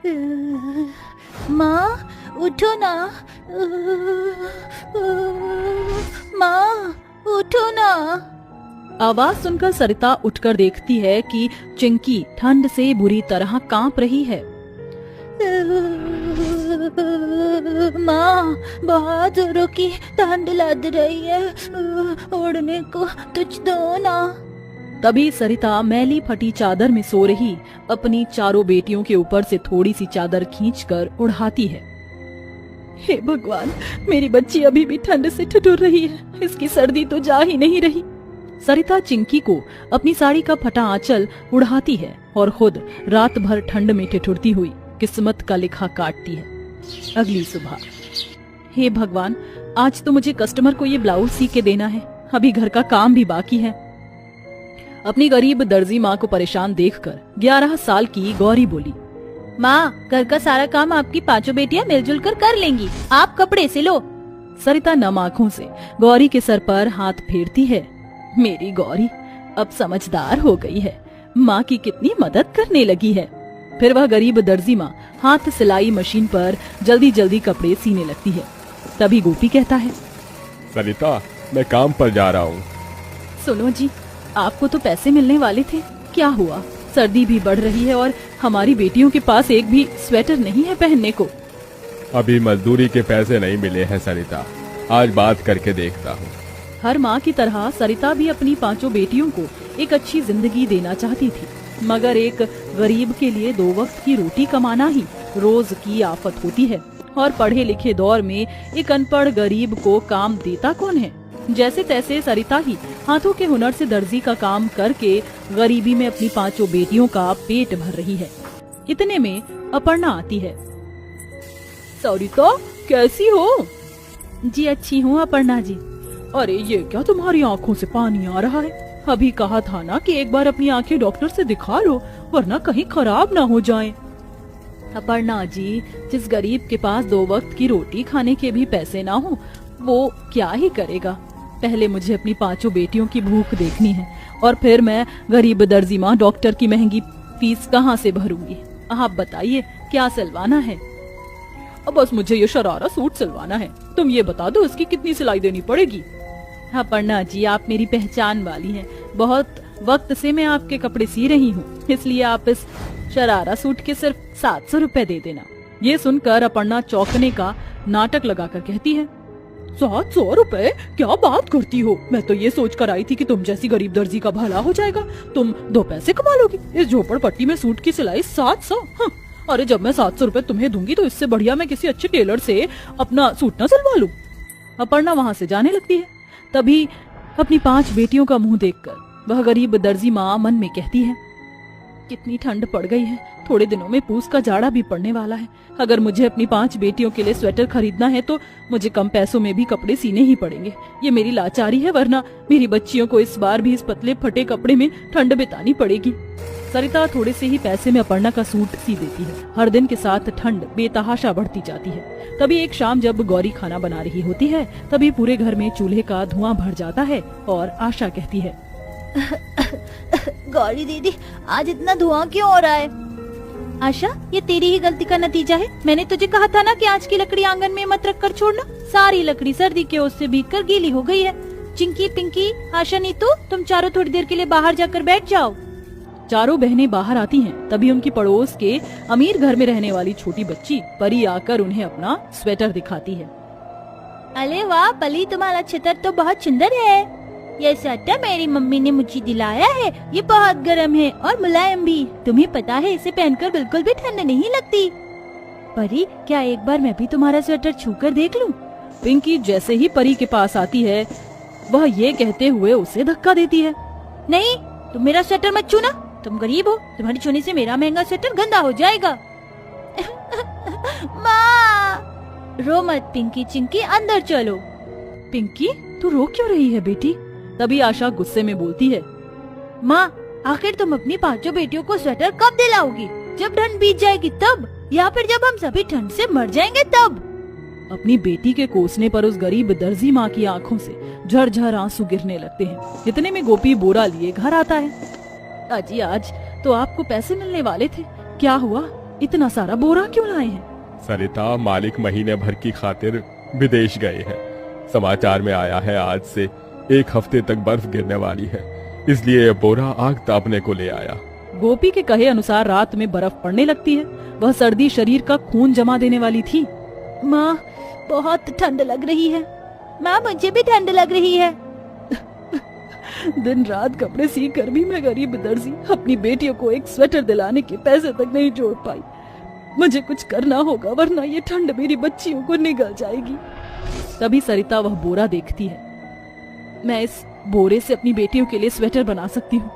माँ उठो ना। माँ उठो ना। आवाज सुनकर सरिता उठकर देखती है कि चिंकी ठंड से बुरी तरह कांप रही है। माँ बहुत जोरों की ठंड लग रही है, ओढ़ने को कुछ दो ना। तभी सरिता मैली फटी चादर में सो रही अपनी चारों बेटियों के ऊपर से थोड़ी सी चादर खींचकर उड़ाती है। हे भगवान, मेरी बच्ची अभी भी ठंड से ठिठुर रही है, इसकी सर्दी तो जा ही नहीं रही। सरिता चिंकी को अपनी साड़ी का फटा आंचल उड़ाती है और खुद रात भर ठंड में ठिठुरती हुई किस्मत का लिखा काटती है। अगली सुबह, हे भगवान, आज तो मुझे कस्टमर को ये ब्लाउज सी के देना है, अभी घर का काम भी बाकी है। अपनी गरीब दर्जी माँ को परेशान देखकर 11 साल की गौरी बोली, माँ घर का सारा काम आपकी पांचों बेटियां मिलजुल कर लेंगी, आप कपड़े सिलो। सरिता नम आंखों से गौरी के सर पर हाथ फेरती है। मेरी गौरी अब समझदार हो गई है, माँ की कितनी मदद करने लगी है। फिर वह गरीब दर्जी माँ हाथ सिलाई मशीन पर जल्दी जल्दी कपड़े सीने लगती है। तभी गोपी कहता है, सरिता मैं काम पर जा रहा हूँ। सुनो जी, आपको तो पैसे मिलने वाले थे, क्या हुआ? सर्दी भी बढ़ रही है और हमारी बेटियों के पास एक भी स्वेटर नहीं है पहनने को। अभी मजदूरी के पैसे नहीं मिले हैं सरिता, आज बात करके देखता हूँ। हर माँ की तरह सरिता भी अपनी पांचों बेटियों को एक अच्छी जिंदगी देना चाहती थी, मगर एक गरीब के लिए 2 वक्त की रोटी कमाना ही रोज की आफत होती है। और पढ़े लिखे दौर में एक अनपढ़ गरीब को काम देता कौन है? जैसे तैसे सरिता ही हाथों के हुनर से दर्जी का काम करके गरीबी में अपनी पांचों बेटियों का पेट भर रही है। इतने में अपर्णा आती है। सरिता कैसी हो? जी अच्छी हूँ अपर्णा जी। अरे ये क्या, तुम्हारी आंखों से पानी आ रहा है? अभी कहा था ना कि एक बार अपनी आंखें डॉक्टर से दिखा लो, वरना कहीं खराब ना हो जाएं। अपर्णा जी, जिस गरीब के पास 2 वक्त की रोटी खाने के भी पैसे ना हो, वो क्या ही करेगा? पहले मुझे अपनी पांचों बेटियों की भूख देखनी है, और फिर मैं गरीब दर्जी माँ डॉक्टर की महंगी फीस कहाँ से भरूंगी? आप बताइए क्या सिलवाना है? अब बस मुझे ये शरारा सूट सिलवाना है, तुम ये बता दो इसकी कितनी सिलाई देनी पड़ेगी? अपर्णा जी, आप मेरी पहचान वाली हैं, बहुत वक्त से मैं आपके कपड़े सी रही हूँ, इसलिए आप इस शरारा सूट के सिर्फ 700 रुपए दे देना। ये सुनकर अपर्णा चौंकने का नाटक लगाकर कहती है, 700 रुपए? क्या बात करती हो? मैं तो ये सोच कर आई थी कि तुम जैसी गरीब दर्जी का भला हो जाएगा, तुम 2 पैसे कमा लोगी। इस झोपड़पट्टी में सूट की सिलाई 700? हाँ। अरे जब मैं 700 रुपए तुम्हें दूंगी तो इससे बढ़िया मैं किसी अच्छे टेलर से अपना सूट ना सिलवा लूं। अपर्णा वहाँ से जाने लगती है। तभी अपनी 5 बेटियों का मुंह देखकर वह गरीब दर्जी माँ मन में कहती है, कितनी ठंड पड़ गई है, थोड़े दिनों में पूस का जाड़ा भी पड़ने वाला है। अगर मुझे अपनी 5 बेटियों के लिए स्वेटर खरीदना है तो मुझे कम पैसों में भी कपड़े सीने ही पड़ेंगे। ये मेरी लाचारी है, वरना मेरी बच्चियों को इस बार भी इस पतले फटे कपड़े में ठंड बितानी पड़ेगी। सरिता थोड़े से ही पैसे में अपर्णा का सूट सी देती है। हर दिन के साथ ठंड बेतहाशा बढ़ती जाती है। तभी एक शाम जब गौरी खाना बना रही होती है, तभी पूरे घर में चूल्हे का धुआं भर जाता है और आशा कहती है, गौरी दीदी, आज इतना धुआं क्यों हो रहा है? आशा, ये तेरी ही गलती का नतीजा है। मैंने तुझे कहा था ना कि आज की लकड़ी आंगन में मत रख कर छोड़ना। सारी लकड़ी सर्दी के ओस से भीग कर गीली हो गई है। चिंकी, पिंकी, आशा, नीतू, तुम चारों थोड़ी देर के लिए बाहर जाकर बैठ जाओ। चारों बहनें बाहर आती हैं। तभी उनकी पड़ोस के अमीर घर में रहने वाली छोटी बच्ची परी आकर उन्हें अपना स्वेटर दिखाती है। अरे वाह पली, तुम्हारा छतर तो बहुत सुंदर है। ये स्वेटर मेरी मम्मी ने मुझे दिलाया है। ये बहुत गर्म है और मुलायम भी। तुम्हें पता है इसे पहनकर बिल्कुल भी ठंड नहीं लगती। परी, क्या एक बार मैं भी तुम्हारा स्वेटर छूकर देख लूं? पिंकी जैसे ही परी के पास आती है, वह ये कहते हुए उसे धक्का देती है। नहीं, तुम मेरा स्वेटर मत छूना, तुम गरीब हो, तुम्हारी छूने से मेरा महंगा स्वेटर गंदा हो जाएगा। माँ, रो मत पिंकी, चिंकी अंदर चलो। पिंकी, तू रो क्यों रही है बेटी? तभी आशा गुस्से में बोलती है, माँ, आखिर तुम अपनी 5 बेटियों को स्वेटर कब दिलाओगी? जब ठंड बीत जाएगी तब, या फिर जब हम सभी ठंड से मर जाएंगे तब? अपनी बेटी के कोसने पर उस गरीब दर्जी माँ की आंखों से झरझर आंसू गिरने लगते हैं। इतने में गोपी बोरा लिए घर आता है। अजी, आज तो आपको पैसे मिलने वाले थे, क्या हुआ? इतना सारा बोरा क्यों लाए हैं? सरिता, मालिक महीने भर की खातिर विदेश गए हैं। समाचार में आया है आज से 1 हफ्ते तक बर्फ गिरने वाली है, इसलिए ये बोरा आग तापने को ले आया। गोपी के कहे अनुसार रात में बर्फ पड़ने लगती है। वह सर्दी शरीर का खून जमा देने वाली थी। माँ, बहुत ठंड लग रही है। माँ, मुझे भी ठंड लग रही है। दिन रात कपड़े सी कर भी मैं गरीब दर्जी अपनी बेटियों को एक स्वेटर दिलाने के पैसे तक नहीं जोड़ पाई। मुझे कुछ करना होगा, वरना ये ठंड मेरी बच्चियों को निगल जाएगी। तभी सरिता वह बोरा देखती है। मैं इस बोरे से अपनी बेटियों के लिए स्वेटर बना सकती हूँ।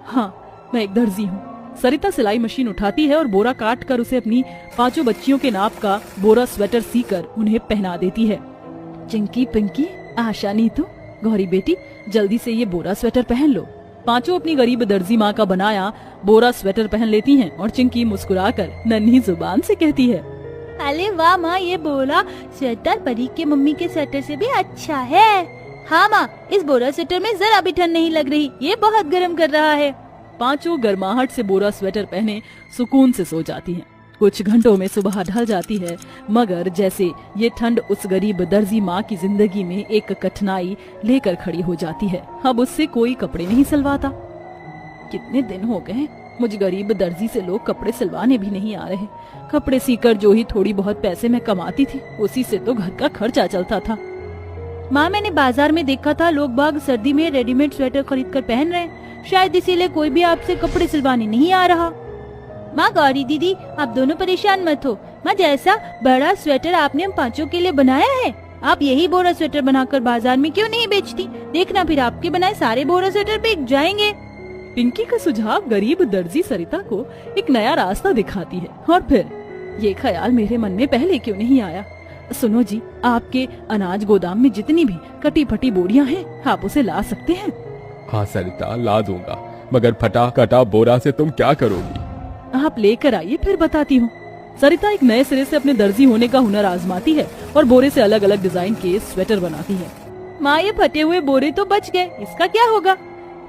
हाँ, मैं एक दर्जी हूँ। सरिता सिलाई मशीन उठाती है और बोरा काट कर उसे अपनी 5 बच्चियों के नाप का बोरा स्वेटर सीकर उन्हें पहना देती है। चिंकी, पिंकी, आशा, नीतू, गौरी बेटी, जल्दी से ये बोरा स्वेटर पहन लो। 5 अपनी गरीब दर्जी माँ का बनाया बोरा स्वेटर पहन लेती हैं और चिंकी मुस्कुराकर नन्ही जुबान से कहती है, अरे वाह माँ, ये बोरा स्वेटर परी के मम्मी के स्वेटर से भी अच्छा है। हाँ माँ, इस बोरा स्वेटर में जरा भी ठंड नहीं लग रही, ये बहुत गर्म कर रहा है। 5 गर्माहट से बोरा स्वेटर पहने सुकून से सो जाती हैं। कुछ घंटों में सुबह ढल जाती है, मगर जैसे ये ठंड उस गरीब दर्जी माँ की जिंदगी में एक कठिनाई लेकर खड़ी हो जाती है। अब उससे कोई कपड़े नहीं सिलवाता। कितने दिन हो गए मुझे गरीब दर्जी से लोग कपड़े सिलवाने भी नहीं आ रहे। कपड़े सीकर जो ही थोड़ी बहुत पैसे मैं कमाती थी, उसी से तो घर का खर्चा चलता था। माँ, मैंने बाजार में देखा था लोग बाग सर्दी में रेडीमेड स्वेटर खरीद कर पहन रहे हैं। शायद इसीलिए कोई भी आपसे कपड़े सिलवाने नहीं आ रहा। माँ, गौरी दीदी, आप दोनों परेशान मत हो। माँ, जैसा बड़ा स्वेटर आपने हम 5 के लिए बनाया है, आप यही बोरा स्वेटर बनाकर बाजार में क्यों नहीं बेचती? देखना, फिर आपके बनाए सारे बोरा स्वेटर बिक जाएंगे। पिंकी का सुझाव गरीब दर्जी सरिता को एक नया रास्ता दिखाती है। और फिर ये ख्याल मेरे मन में पहले क्यों नहीं आया? सुनो जी, आपके अनाज गोदाम में जितनी भी कटी फटी बोरियां हैं, आप उसे ला सकते हैं? हाँ सरिता, ला दूंगा, मगर फटा कटा बोरा से तुम क्या करोगी? आप लेकर आइए, फिर बताती हूँ। सरिता एक नए सिरे से अपने दर्जी होने का हुनर आजमाती है और बोरे से अलग अलग डिजाइन के स्वेटर बनाती है। माँ, ये फटे हुए बोरे तो बच गए, इसका क्या होगा?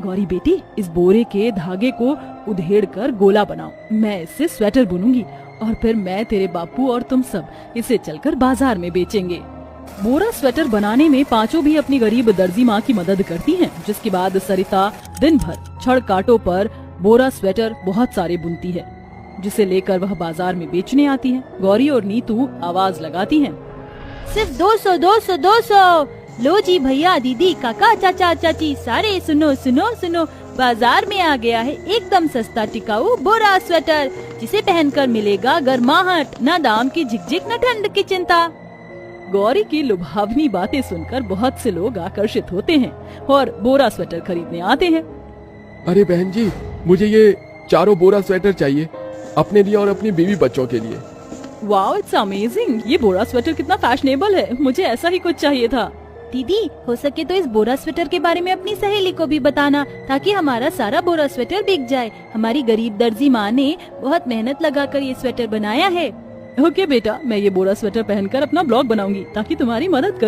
गौरी बेटी, इस बोरे के धागे को उधेड़ कर गोला बनाओ। मैं इससे स्वेटर बुनूंगी और फिर मैं, तेरे बापू और तुम सब इसे चलकर बाजार में बेचेंगे। बोरा स्वेटर बनाने में 5 भी अपनी गरीब दर्जी माँ की मदद करती हैं, जिसके बाद सरिता दिन भर छड़ कांटों पर बोरा स्वेटर बहुत सारे बुनती है, जिसे लेकर वह बाजार में बेचने आती है। गौरी और नीतू आवाज लगाती हैं, सिर्फ 200, 200, 200। लो जी भैया, दीदी, काका, चाचा, चाची, सारे सुनो सुनो सुनो, बाजार में आ गया है एकदम सस्ता टिकाऊ बोरा स्वेटर, जिसे पहनकर मिलेगा गर्माहट, न दाम की झिकझिक न ठंड की चिंता। गौरी की लुभावनी बातें सुनकर बहुत से लोग आकर्षित होते हैं और बोरा स्वेटर खरीदने आते हैं। अरे बहन जी, मुझे ये 4 बोरा स्वेटर चाहिए, अपने लिए और अपनी बीवी बच्चों के लिए। Wow, it's amazing. ये बोरा स्वेटर कितना फैशनेबल है, मुझे ऐसा ही कुछ चाहिए था। दीदी, हो सके तो इस बोरा स्वेटर के बारे में अपनी सहेली को भी बताना, ताकि हमारा सारा बोरा स्वेटर बिक जाए। हमारी गरीब दर्जी माँ ने बहुत मेहनत लगाकर ये स्वेटर बनाया है। ओके बेटा, मैं ये बोरा स्वेटर पहनकर अपना ब्लॉग बनाऊंगी ताकि तुम्हारी मदद कर